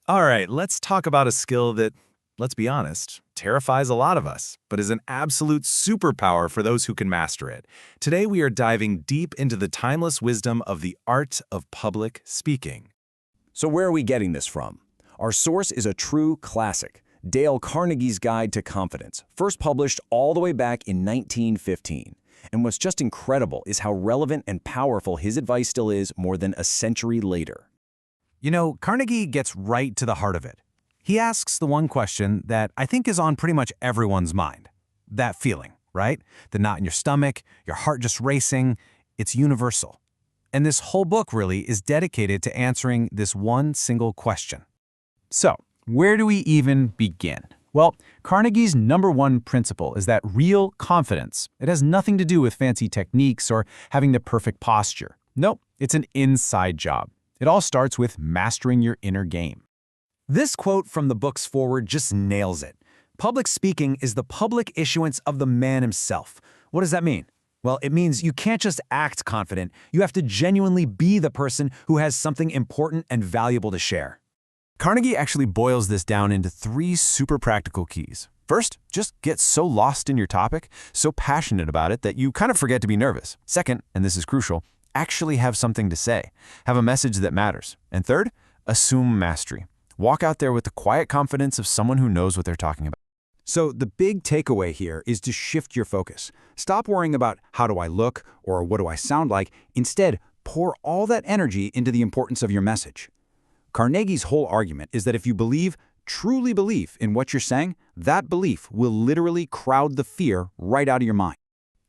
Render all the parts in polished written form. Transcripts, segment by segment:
All right, let's talk about a skill that, let's be honest, terrifies a lot of us, but is an absolute superpower for those who can master it. Today, we are diving deep into the timeless wisdom of the art of public speaking. So where are we getting this from? Our source is a true classic, Dale Carnegie's Guide to Confidence, first published all the way back in 1915. And what's just incredible is how relevant and powerful his advice still is more than a century later. You know, Carnegie gets right to the heart of it. He asks the one question that I think is on pretty much everyone's mind. That feeling, right? The knot in your stomach, your heart just racing, it's universal. And this whole book really is dedicated to answering this one single question. So, where do we even begin? Well, Carnegie's #1 principle is that real confidence, it has nothing to do with fancy techniques or having the perfect posture. Nope, it's an inside job. It all starts with mastering your inner game. This quote from the book's foreword just nails it. Public speaking is the public issuance of the man himself. What does that mean? Well, it means you can't just act confident. You have to genuinely be the person who has something important and valuable to share. Carnegie actually boils this down into 3 super practical keys. First, just get so lost in your topic, so passionate about it that you kind of forget to be nervous. Second, and this is crucial, actually have something to say. Have a message that matters. And third, assume mastery. Walk out there with the quiet confidence of someone who knows what they're talking about. So the big takeaway here is to shift your focus. Stop worrying about how do I look or what do I sound like. Instead, pour all that energy into the importance of your message. Carnegie's whole argument is that if you believe, truly believe in what you're saying, that belief will literally crowd the fear right out of your mind.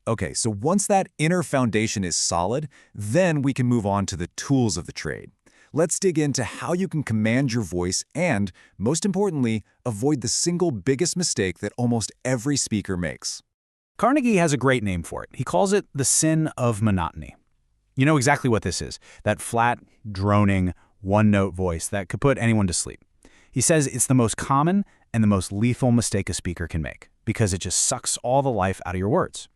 Okay, so once that inner foundation is solid, then we can move on to the tools of the trade. Let's dig into how you can command your voice and, most importantly, avoid the single biggest mistake that almost every speaker makes. Carnegie has a great name for it. He calls it the sin of monotony. You know exactly what this is, that flat, droning, one-note voice that could put anyone to sleep. He says it's the most common and the most lethal mistake a speaker can make because it just sucks all the life out of your words.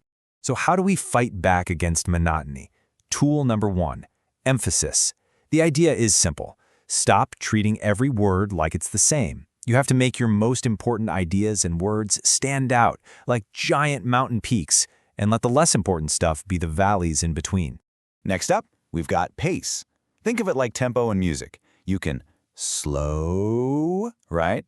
So how do we fight back against monotony? Tool number 1, emphasis. The idea is simple. Stop treating every word like it's the same. You have to make your most important ideas and words stand out like giant mountain peaks and let the less important stuff be the valleys in between. Next up, we've got pace. Think of it like tempo in music. You can slow, right,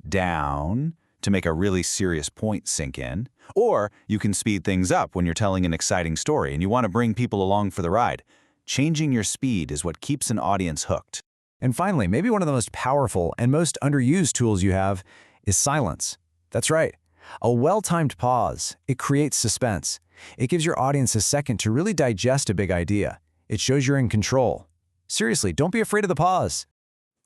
down to make a really serious point sink in, or you can speed things up when you're telling an exciting story and you want to bring people along for the ride. Changing your speed is what keeps an audience hooked. And finally, maybe one of the most powerful and most underused tools you have is silence. That's right. A well-timed pause. It creates suspense. It gives your audience a second to really digest a big idea. It shows you're in control. Seriously, don't be afraid of the pause.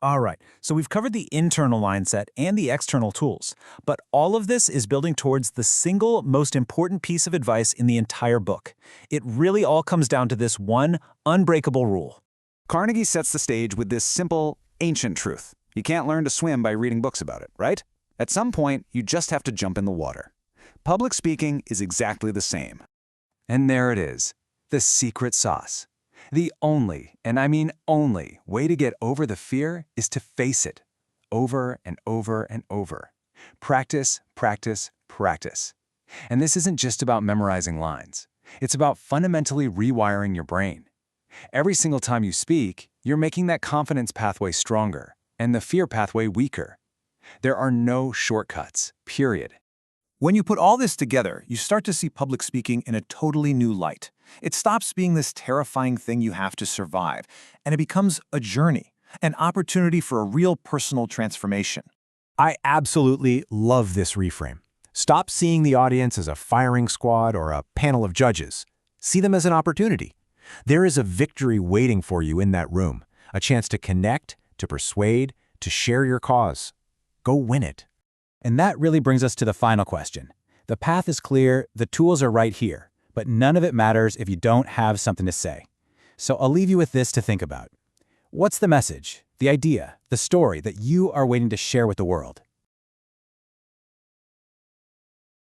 All right, so we've covered the internal mindset and the external tools, but all of this is building towards the single most important piece of advice in the entire book. It really all comes down to this one unbreakable rule. Carnegie sets the stage with this simple, ancient truth. You can't learn to swim by reading books about it, right? At some point, you just have to jump in the water. Public speaking is exactly the same. And there it is, the secret sauce. The only, and I mean only, way to get over the fear is to face it, over and over and over. Practice, practice, practice. And this isn't just about memorizing lines. It's about fundamentally rewiring your brain. Every single time you speak, you're making that confidence pathway stronger and the fear pathway weaker. There are no shortcuts, period. When you put all this together, you start to see public speaking in a totally new light. It stops being this terrifying thing you have to survive, and it becomes a journey, an opportunity for a real personal transformation. I absolutely love this reframe. Stop seeing the audience as a firing squad or a panel of judges. See them as an opportunity. There is a victory waiting for you in that room, a chance to connect, to persuade, to share your cause. Go win it. And that really brings us to the final question. The path is clear, the tools are right here, but none of it matters if you don't have something to say. So I'll leave you with this to think about. What's the message, the idea, the story that you are waiting to share with the world?